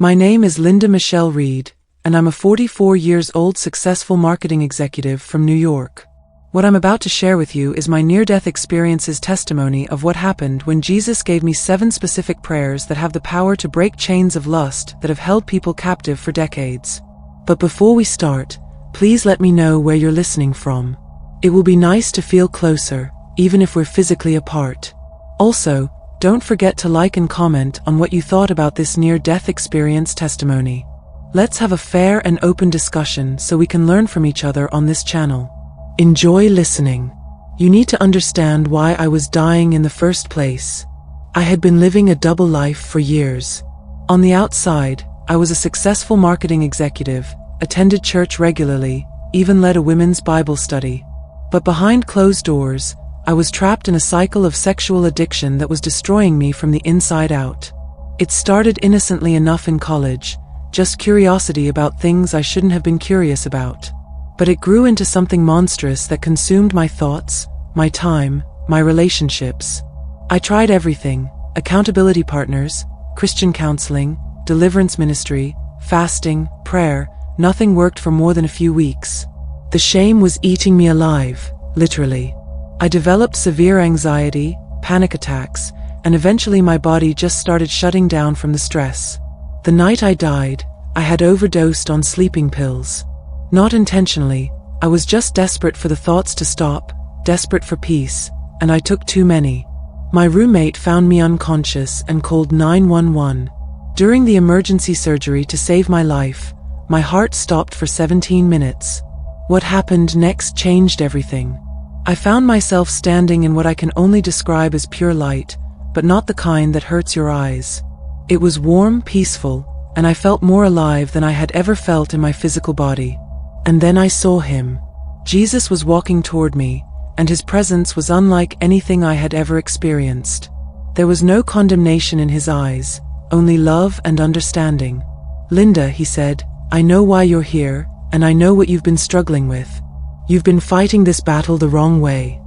My name is Linda Michelle Reed, and I'm a 44 years old successful marketing executive from New York. What I'm about to share with you is my near-death experience's testimony of what happened when Jesus gave me 7 specific prayers that have the power to break chains of lust that have held people captive for decades. But before we start, please let me know where you're listening from. It will be nice to feel closer, even if we're physically apart. Also, don't forget to like and comment on what you thought about this near-death experience testimony. Let's have a fair and open discussion so we can learn from each other on this channel. Enjoy listening. You need to understand why I was dying in the first place. I had been living a double life for years. On the outside, I was a successful marketing executive, attended church regularly, even led a women's Bible study. But behind closed doors, I was trapped in a cycle of sexual addiction that was destroying me from the inside out. It started innocently enough in college, just curiosity about things I shouldn't have been curious about. But it grew into something monstrous that consumed my thoughts, my time, my relationships. I tried everything: accountability partners, Christian counseling, deliverance ministry, fasting, prayer. Nothing worked for more than a few weeks. The shame was eating me alive, literally. I developed severe anxiety, panic attacks, and eventually my body just started shutting down from the stress. The night I died, I had overdosed on sleeping pills. Not intentionally, I was just desperate for the thoughts to stop, desperate for peace, and I took too many. My roommate found me unconscious and called 911. During the emergency surgery to save my life, my heart stopped for 17 minutes. What happened next changed everything. I found myself standing in what I can only describe as pure light, but not the kind that hurts your eyes. It was warm, peaceful, and I felt more alive than I had ever felt in my physical body. And then I saw him. Jesus was walking toward me, and his presence was unlike anything I had ever experienced. There was no condemnation in his eyes, only love and understanding. "Linda," he said, "I know why you're here, and I know what you've been struggling with. You've been fighting this battle the wrong way."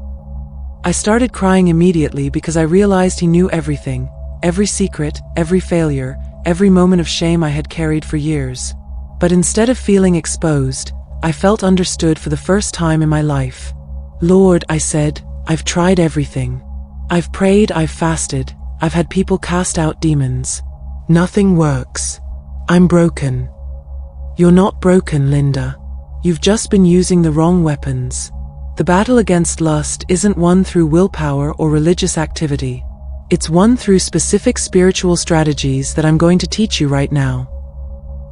I started crying immediately because I realized he knew everything, every secret, every failure, every moment of shame I had carried for years. But instead of feeling exposed, I felt understood for the first time in my life. "Lord," I said, "I've tried everything. I've prayed, I've fasted, I've had people cast out demons. Nothing works. I'm broken." "You're not broken, Linda. You've just been using the wrong weapons. The battle against lust isn't won through willpower or religious activity. It's won through specific spiritual strategies that I'm going to teach you right now."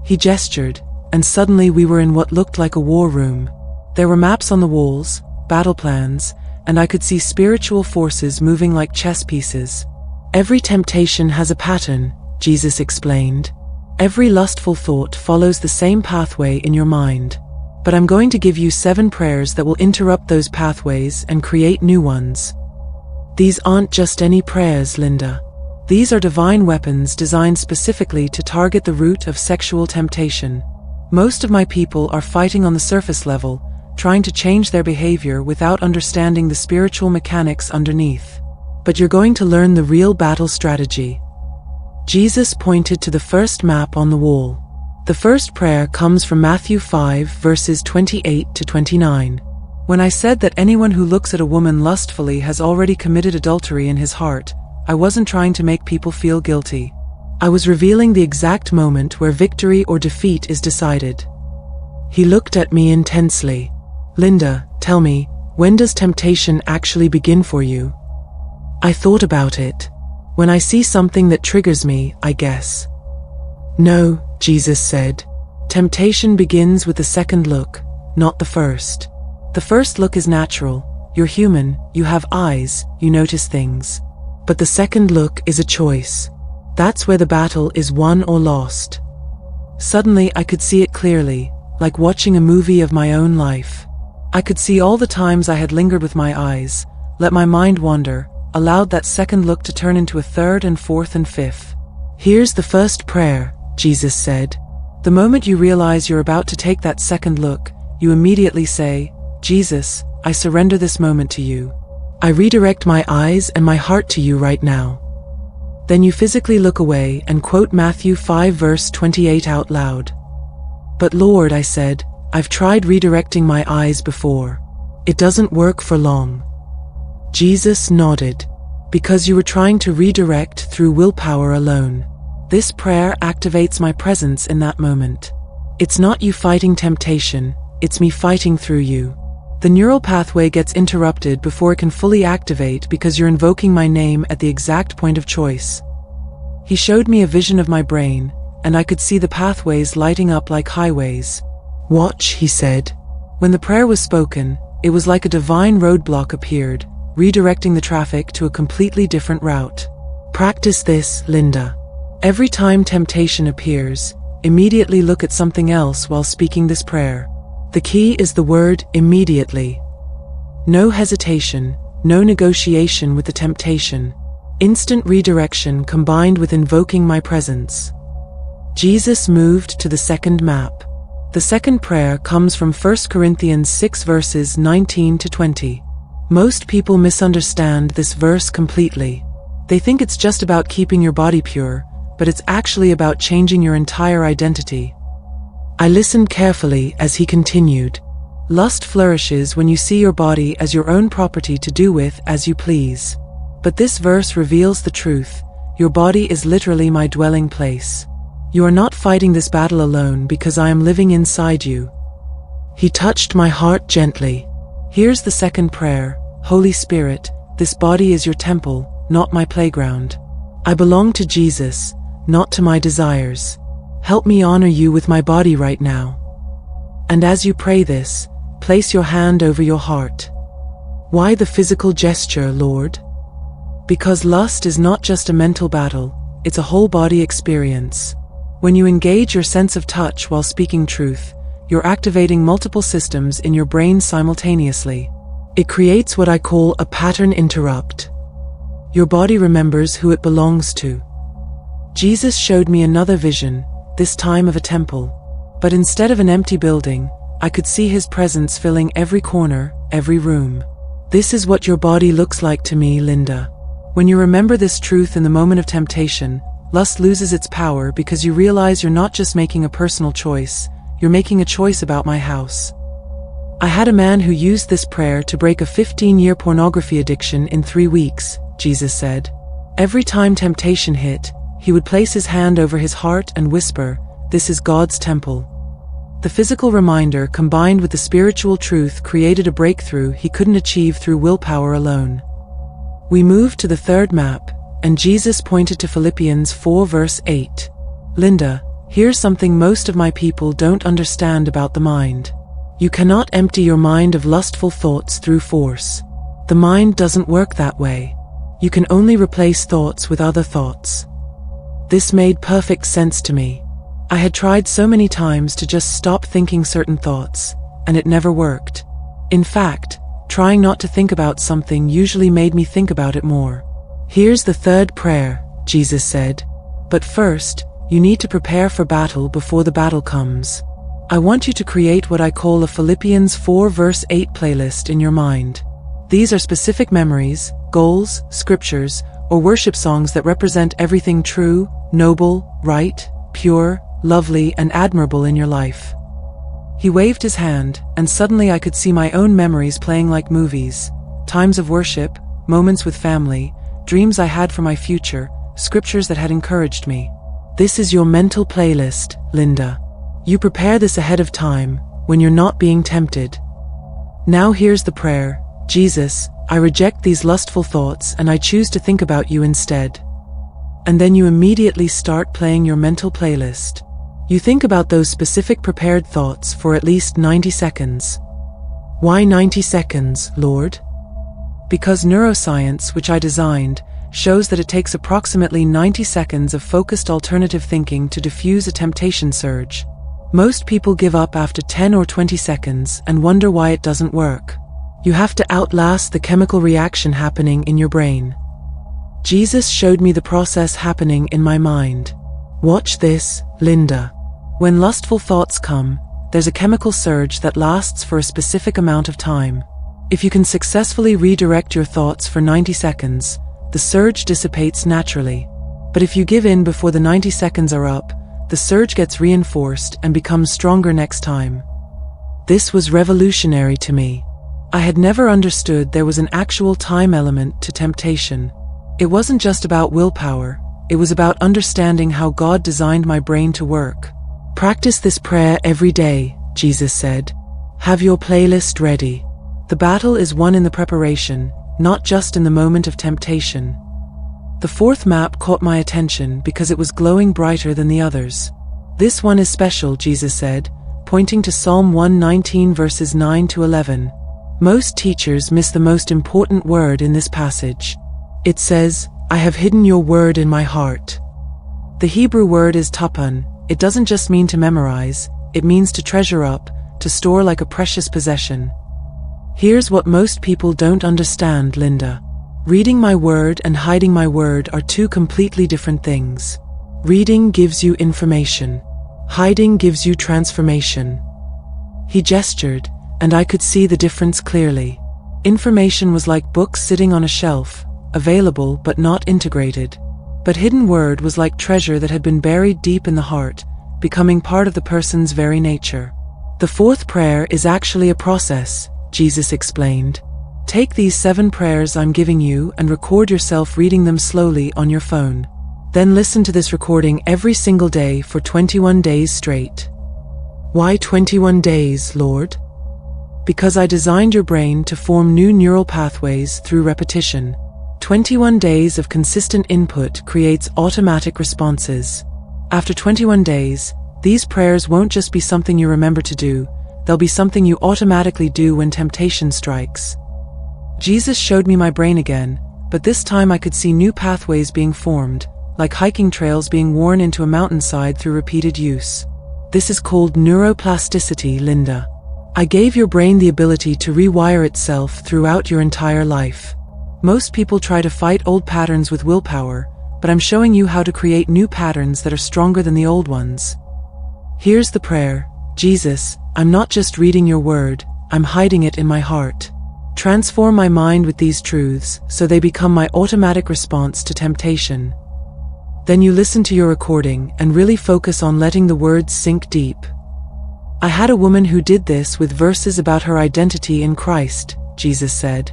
He gestured, and suddenly we were in what looked like a war room. There were maps on the walls, battle plans, and I could see spiritual forces moving like chess pieces. "Every temptation has a pattern," Jesus explained. "Every lustful thought follows the same pathway in your mind. But I'm going to give you 7 prayers that will interrupt those pathways and create new ones. These aren't just any prayers, Linda. These are divine weapons designed specifically to target the root of sexual temptation. Most of my people are fighting on the surface level, trying to change their behavior without understanding the spiritual mechanics underneath. But you're going to learn the real battle strategy." Jesus pointed to the first map on the wall. The first prayer comes from Matthew 5 verses 28 to 29. When I said that anyone who looks at a woman lustfully has already committed adultery in his heart, I wasn't trying to make people feel guilty. I was revealing the exact moment where victory or defeat is decided. He looked at me intensely. "Linda, tell me, when does temptation actually begin for you?" I thought about it. "When I see something that triggers me, I guess." "No," Jesus said. "Temptation begins with the second look, not the first. The first look is natural. You're human, you have eyes, you notice things. But the second look is a choice. That's where the battle is won or lost." Suddenly I could see it clearly, like watching a movie of my own life. I could see all the times I had lingered with my eyes, let my mind wander, allowed that second look to turn into a third and fourth and fifth. "Here's the first prayer," Jesus said. "The moment you realize you're about to take that second look, you immediately say, 'Jesus, I surrender this moment to you. I redirect my eyes and my heart to you right now.'" Then you physically look away and quote Matthew 5 verse 28 out loud. But Lord, I said, I've tried redirecting my eyes before. It doesn't work for long. Jesus nodded. Because you were trying to redirect through willpower alone. This prayer activates my presence in that moment. It's not you fighting temptation, it's me fighting through you. The neural pathway gets interrupted before it can fully activate because you're invoking my name at the exact point of choice. He showed me a vision of my brain, and I could see the pathways lighting up like highways. Watch, he said. When the prayer was spoken, it was like a divine roadblock appeared, redirecting the traffic to a completely different route. Practice this, Linda. Every time temptation appears, immediately look at something else while speaking this prayer. The key is the word immediately. No hesitation, no negotiation with the temptation. Instant redirection combined with invoking my presence. Jesus moved to the second map. The second prayer comes from 1 Corinthians 6 verses 19 to 20. Most people misunderstand this verse completely. They think it's just about keeping your body pure, but it's actually about changing your entire identity. I listened carefully as he continued. Lust flourishes when you see your body as your own property to do with as you please. But this verse reveals the truth. Your body is literally my dwelling place. You are not fighting this battle alone because I am living inside you. He touched my heart gently. Here's the second prayer. Holy Spirit, this body is your temple, not my playground. I belong to Jesus, not to my desires. Help me honor you with my body right now. And as you pray this, place your hand over your heart. Why the physical gesture, Lord? Because lust is not just a mental battle, it's a whole body experience. When you engage your sense of touch while speaking truth, you're activating multiple systems in your brain simultaneously. It creates what I call a pattern interrupt. Your body remembers who it belongs to. Jesus showed me another vision, this time of a temple. But instead of an empty building, I could see his presence filling every corner, every room. This is what your body looks like to me, Linda. When you remember this truth in the moment of temptation, lust loses its power because you realize you're not just making a personal choice, you're making a choice about my house. I had a man who used this prayer to break a 15-year pornography addiction in 3 weeks, Jesus said. Every time temptation hit, he would place his hand over his heart and whisper, "This is God's temple." The physical reminder combined with the spiritual truth created a breakthrough he couldn't achieve through willpower alone. We moved to the third map, and Jesus pointed to Philippians 4 verse 8. Linda, here's something most of my people don't understand about the mind. You cannot empty your mind of lustful thoughts through force. The mind doesn't work that way. You can only replace thoughts with other thoughts. This made perfect sense to me. I had tried so many times to just stop thinking certain thoughts, and it never worked. In fact, trying not to think about something usually made me think about it more. Here's the third prayer, Jesus said. But first, you need to prepare for battle before the battle comes. I want you to create what I call a Philippians 4 verse 8 playlist in your mind. These are specific memories, goals, scriptures, or worship songs that represent everything true, noble, right, pure, lovely, and admirable in your life. He waved his hand, and suddenly I could see my own memories playing like movies. Times of worship, moments with family, dreams I had for my future, scriptures that had encouraged me. This is your mental playlist, Linda. You prepare this ahead of time, when you're not being tempted. Now here's the prayer. Jesus, I reject these lustful thoughts and I choose to think about you instead. And then you immediately start playing your mental playlist. You think about those specific prepared thoughts for at least 90 seconds. Why 90 seconds, Lord? Because neuroscience, which I designed, shows that it takes approximately 90 seconds of focused alternative thinking to diffuse a temptation surge. Most people give up after 10 or 20 seconds and wonder why it doesn't work. You have to outlast the chemical reaction happening in your brain. Jesus showed me the process happening in my mind. Watch this, Linda. When lustful thoughts come, there's a chemical surge that lasts for a specific amount of time. If you can successfully redirect your thoughts for 90 seconds, the surge dissipates naturally. But if you give in before the 90 seconds are up, the surge gets reinforced and becomes stronger next time. This was revolutionary to me. I had never understood there was an actual time element to temptation. It wasn't just about willpower, it was about understanding how God designed my brain to work. Practice this prayer every day, Jesus said. Have your playlist ready. The battle is won in the preparation, not just in the moment of temptation. The fourth map caught my attention because it was glowing brighter than the others. This one is special, Jesus said, pointing to Psalm 119 verses 9 to 11. Most teachers miss the most important word in this passage. It says, I have hidden your word in my heart. The Hebrew word is tapan. It doesn't just mean to memorize, it means to treasure up, to store like a precious possession. Here's what most people don't understand, Linda. Reading my word and hiding my word are two completely different things. Reading gives you information. Hiding gives you transformation. He gestured, and I could see the difference clearly. Information was like books sitting on a shelf, available but not integrated. But hidden word was like treasure that had been buried deep in the heart, becoming part of the person's very nature. The fourth prayer is actually a process, Jesus explained. Take these 7 prayers I'm giving you and record yourself reading them slowly on your phone. Then listen to this recording every single day for 21 days straight. Why 21 days, Lord? Because I designed your brain to form new neural pathways through repetition. 21 days of consistent input creates automatic responses. After 21 days, these prayers won't just be something you remember to do, they'll be something you automatically do when temptation strikes. Jesus showed me my brain again, but this time I could see new pathways being formed, like hiking trails being worn into a mountainside through repeated use. This is called neuroplasticity, Linda. I gave your brain the ability to rewire itself throughout your entire life. Most people try to fight old patterns with willpower, but I'm showing you how to create new patterns that are stronger than the old ones. Here's the prayer. Jesus, I'm not just reading your word, I'm hiding it in my heart. Transform my mind with these truths so they become my automatic response to temptation. Then you listen to your recording and really focus on letting the words sink deep. I had a woman who did this with verses about her identity in Christ, Jesus said.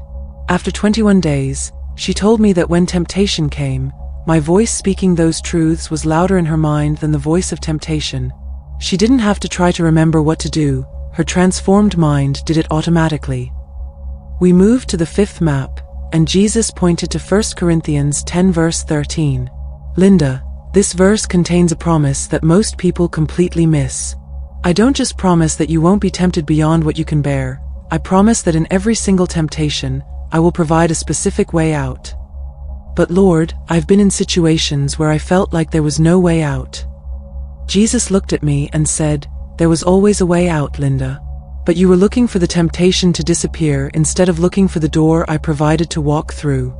After 21 days, she told me that when temptation came, my voice speaking those truths was louder in her mind than the voice of temptation. She didn't have to try to remember what to do, her transformed mind did it automatically. We moved to the 5th map, and Jesus pointed to 1 Corinthians 10 verse 13. Linda, this verse contains a promise that most people completely miss. I don't just promise that you won't be tempted beyond what you can bear, I promise that in every single temptation, I will provide a specific way out. But Lord, I've been in situations where I felt like there was no way out. Jesus looked at me and said, there was always a way out, Linda. But you were looking for the temptation to disappear instead of looking for the door I provided to walk through.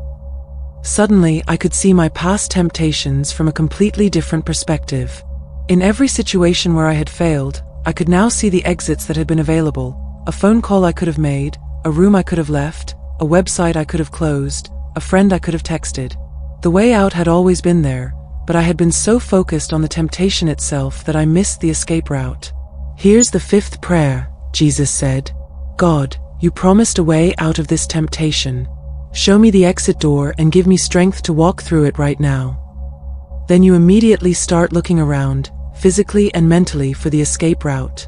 Suddenly, I could see my past temptations from a completely different perspective. In every situation where I had failed, I could now see the exits that had been available, a phone call I could have made, a room I could have left, a website I could have closed, a friend I could have texted. The way out had always been there, but I had been so focused on the temptation itself that I missed the escape route. Here's the 5th prayer, Jesus said. God, you promised a way out of this temptation. Show me the exit door and give me strength to walk through it right now. Then you immediately start looking around, physically and mentally, for the escape route.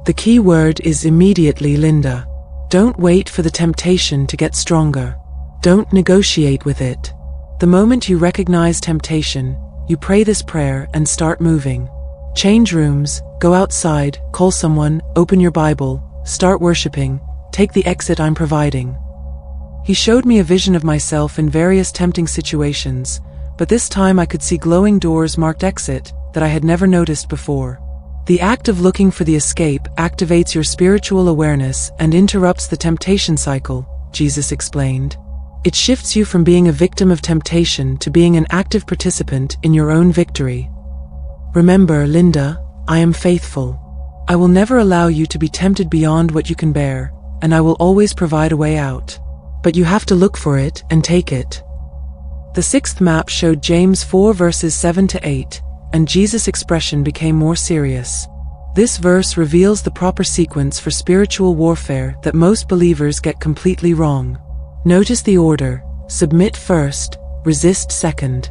The key word is immediately, Linda. Don't wait for the temptation to get stronger. Don't negotiate with it. The moment you recognize temptation, you pray this prayer and start moving. Change rooms, go outside, call someone, open your Bible, start worshiping, take the exit I'm providing. He showed me a vision of myself in various tempting situations, but this time I could see glowing doors marked exit that I had never noticed before. The act of looking for the escape activates your spiritual awareness and interrupts the temptation cycle, Jesus explained. It shifts you from being a victim of temptation to being an active participant in your own victory. Remember, Linda, I am faithful. I will never allow you to be tempted beyond what you can bear, and I will always provide a way out. But you have to look for it and take it. The sixth map showed James 4 verses 7 to 8, and Jesus' expression became more serious. This verse reveals the proper sequence for spiritual warfare that most believers get completely wrong. Notice the order: submit first, resist second.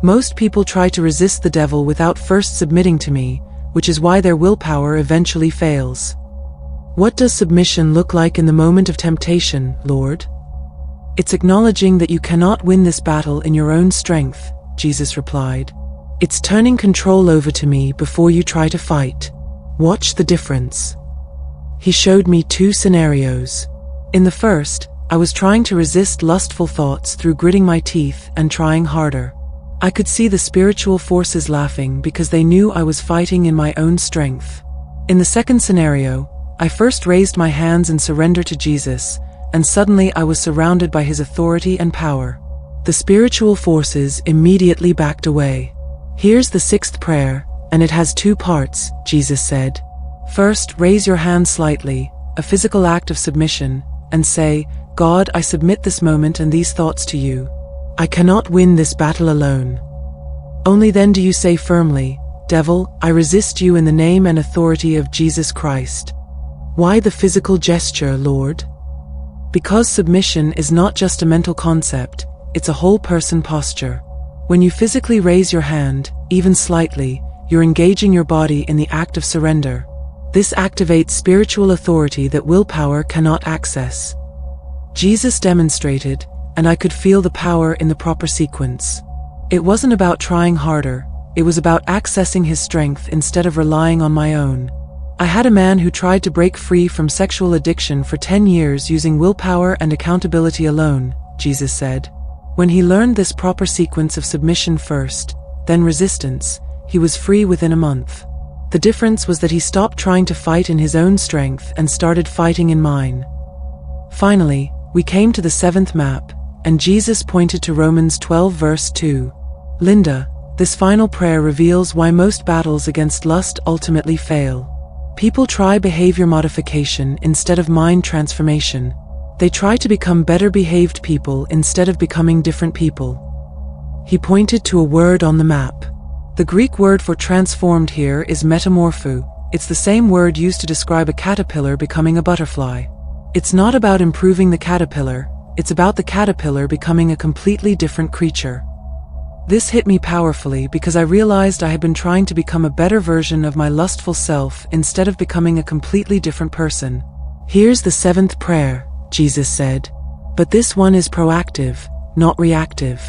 Most people try to resist the devil without first submitting to me, which is why their willpower eventually fails. What does submission look like in the moment of temptation, Lord? It's acknowledging that you cannot win this battle in your own strength, Jesus replied. It's turning control over to me before you try to fight. Watch the difference. He showed me two scenarios. In the first, I was trying to resist lustful thoughts through gritting my teeth and trying harder. I could see the spiritual forces laughing because they knew I was fighting in my own strength. In the second scenario, I first raised my hands in surrender to Jesus, and suddenly I was surrounded by his authority and power. The spiritual forces immediately backed away. Here's the sixth prayer, and it has two parts, Jesus said. First, raise your hand slightly, a physical act of submission, and say, God, I submit this moment and these thoughts to you. I cannot win this battle alone. Only then do you say firmly, Devil, I resist you in the name and authority of Jesus Christ. Why the physical gesture, Lord? Because submission is not just a mental concept, it's a whole person posture. When you physically raise your hand, even slightly, you're engaging your body in the act of surrender. This activates spiritual authority that willpower cannot access. Jesus demonstrated, and I could feel the power in the proper sequence. It wasn't about trying harder, it was about accessing his strength instead of relying on my own. I had a man who tried to break free from sexual addiction for 10 years using willpower and accountability alone, Jesus said. When he learned this proper sequence of submission first, then resistance, he was free within a month. The difference was that he stopped trying to fight in his own strength and started fighting in mine. Finally, we came to the seventh map, and Jesus pointed to Romans 12 verse 2. Linda, this final prayer reveals why most battles against lust ultimately fail. People try behavior modification instead of mind transformation. They try to become better behaved people instead of becoming different people. He pointed to a word on the map. The Greek word for transformed here is metamorpho. It's the same word used to describe a caterpillar becoming a butterfly. It's not about improving the caterpillar, it's about the caterpillar becoming a completely different creature. This hit me powerfully because I realized I had been trying to become a better version of my lustful self instead of becoming a completely different person. Here's the seventh prayer, Jesus said. But this one is proactive, not reactive.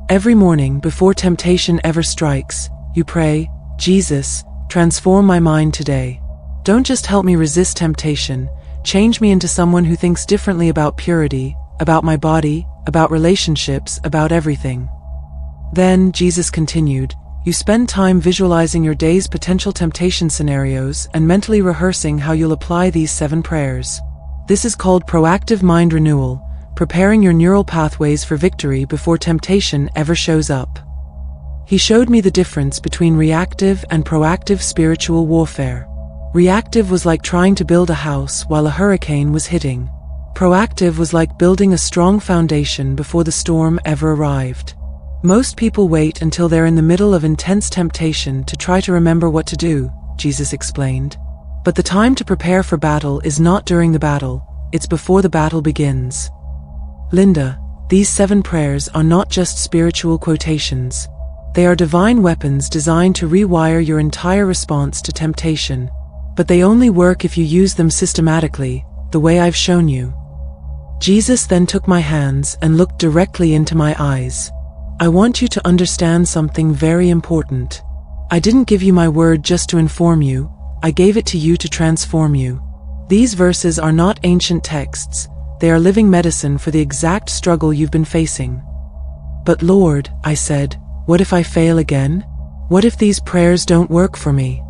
Every morning before temptation ever strikes, you pray, Jesus, transform my mind today. Don't just help me resist temptation, change me into someone who thinks differently about purity, about my body, about relationships, about everything. Then, Jesus continued, you spend time visualizing your day's potential temptation scenarios and mentally rehearsing how you'll apply these 7 prayers. This is called proactive mind renewal, preparing your neural pathways for victory before temptation ever shows up. He showed me the difference between reactive and proactive spiritual warfare. Reactive was like trying to build a house while a hurricane was hitting. Proactive was like building a strong foundation before the storm ever arrived. Most people wait until they're in the middle of intense temptation to try to remember what to do, Jesus explained. But the time to prepare for battle is not during the battle, it's before the battle begins. Linda, these 7 prayers are not just spiritual quotations. They are divine weapons designed to rewire your entire response to temptation. But they only work if you use them systematically, the way I've shown you. Jesus then took my hands and looked directly into my eyes. I want you to understand something very important. I didn't give you my word just to inform you, I gave it to you to transform you. These verses are not ancient texts, they are living medicine for the exact struggle you've been facing. But Lord, I said, what if I fail again? What if these prayers don't work for me?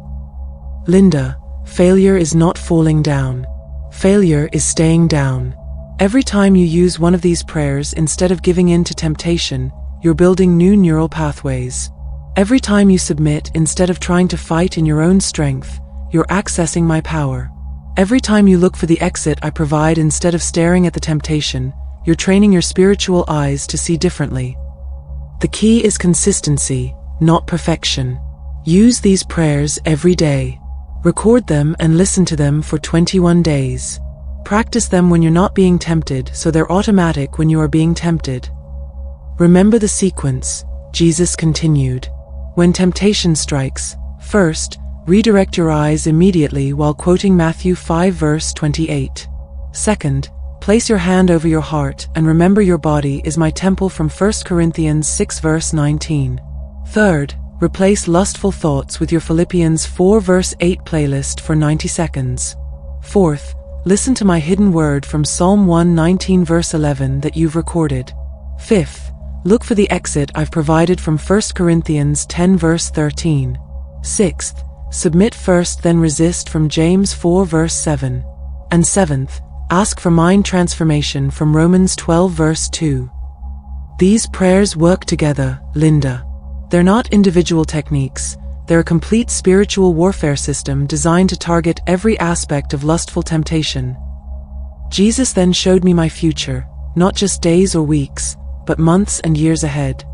Linda, failure is not falling down. Failure is staying down. Every time you use one of these prayers instead of giving in to temptation, you're building new neural pathways. Every time you submit instead of trying to fight in your own strength, you're accessing my power. Every time you look for the exit I provide instead of staring at the temptation, you're training your spiritual eyes to see differently. The key is consistency, not perfection. Use these prayers every day. Record them and listen to them for 21 days. Practice them when you're not being tempted, so they're automatic when you are being tempted. Remember the sequence. Jesus continued. When temptation strikes, first, redirect your eyes immediately while quoting Matthew 5 verse 28. Second, place your hand over your heart and remember your body is my temple from 1 Corinthians 6 verse 19. Third, replace lustful thoughts with your Philippians 4 verse 8 playlist for 90 seconds. Fourth, listen to my hidden word from Psalm 119 verse 11 that you've recorded. Fifth, look for the exit I've provided from 1 Corinthians 10 verse 13. Sixth, submit first then resist from James 4 verse 7. And seventh, ask for mind transformation from Romans 12 verse 2. These prayers work together, Linda. They're not individual techniques, they're a complete spiritual warfare system designed to target every aspect of lustful temptation. Jesus then showed me my future, not just days or weeks, but months and years ahead.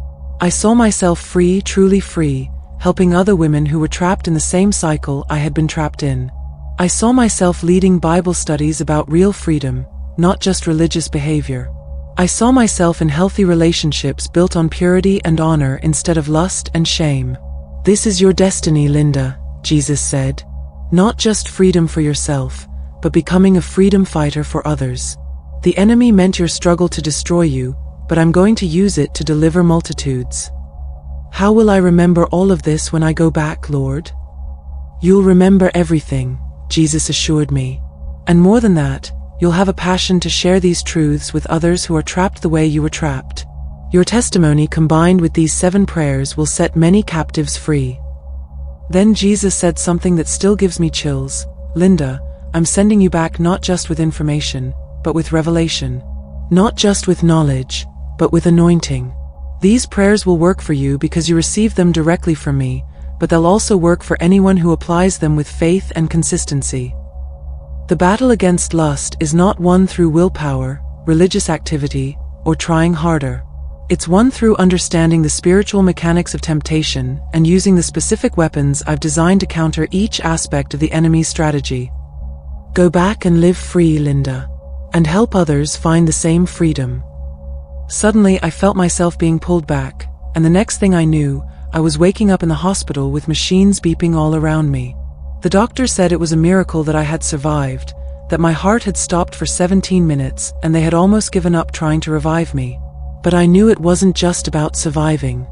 I saw myself free, truly free, helping other women who were trapped in the same cycle I had been trapped in. I saw myself leading Bible studies about real freedom, not just religious behavior. I saw myself in healthy relationships built on purity and honor instead of lust and shame. This is your destiny, Linda, Jesus said. Not just freedom for yourself, but becoming a freedom fighter for others. The enemy meant your struggle to destroy you, but I'm going to use it to deliver multitudes. How will I remember all of this when I go back, Lord? You'll remember everything, Jesus assured me. And more than that, you'll have a passion to share these truths with others who are trapped the way you were trapped. Your testimony combined with these 7 prayers will set many captives free. Then Jesus said something that still gives me chills. Linda, I'm sending you back not just with information, but with revelation. Not just with knowledge, but with anointing. These prayers will work for you because you received them directly from me, but they'll also work for anyone who applies them with faith and consistency. The battle against lust is not won through willpower, religious activity, or trying harder. It's won through understanding the spiritual mechanics of temptation and using the specific weapons I've designed to counter each aspect of the enemy's strategy. Go back and live free, Linda, and help others find the same freedom. Suddenly, I felt myself being pulled back, and the next thing I knew, I was waking up in the hospital with machines beeping all around me. The doctor said it was a miracle that I had survived, that my heart had stopped for 17 minutes and they had almost given up trying to revive me. But I knew it wasn't just about surviving.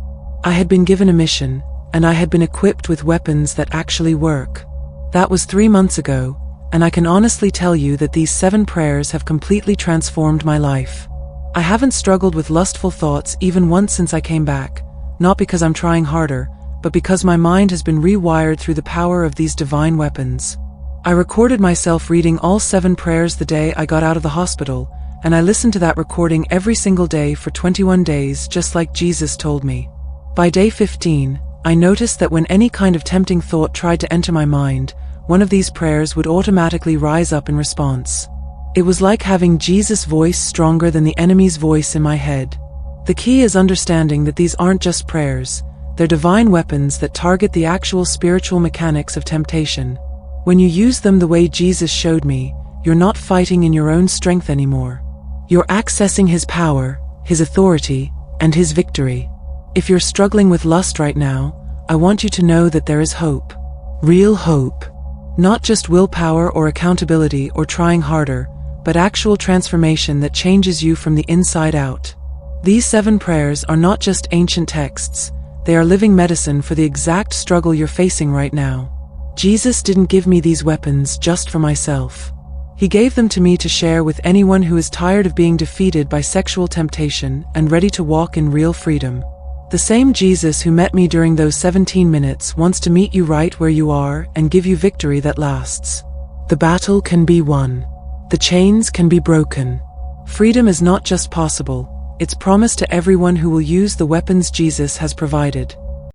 I had been given a mission, and I had been equipped with weapons that actually work. That was 3 months ago, and I can honestly tell you that these 7 prayers have completely transformed my life. I haven't struggled with lustful thoughts even once since I came back, not because I'm trying harder, but because my mind has been rewired through the power of these divine weapons. I recorded myself reading all 7 prayers the day I got out of the hospital, and I listened to that recording every single day for 21 days just like Jesus told me. By day 15, I noticed that when any kind of tempting thought tried to enter my mind, one of these prayers would automatically rise up in response. It was like having Jesus' voice stronger than the enemy's voice in my head. The key is understanding that these aren't just prayers, they're divine weapons that target the actual spiritual mechanics of temptation. When you use them the way Jesus showed me, you're not fighting in your own strength anymore. You're accessing His power, His authority, and His victory. If you're struggling with lust right now, I want you to know that there is hope. Real hope. Not just willpower or accountability or trying harder, but actual transformation that changes you from the inside out. These 7 prayers are not just ancient texts, they are living medicine for the exact struggle you're facing right now. Jesus didn't give me these weapons just for myself. He gave them to me to share with anyone who is tired of being defeated by sexual temptation and ready to walk in real freedom. The same Jesus who met me during those 17 minutes wants to meet you right where you are and give you victory that lasts. The battle can be won. The chains can be broken. Freedom is not just possible, it's promised to everyone who will use the weapons Jesus has provided.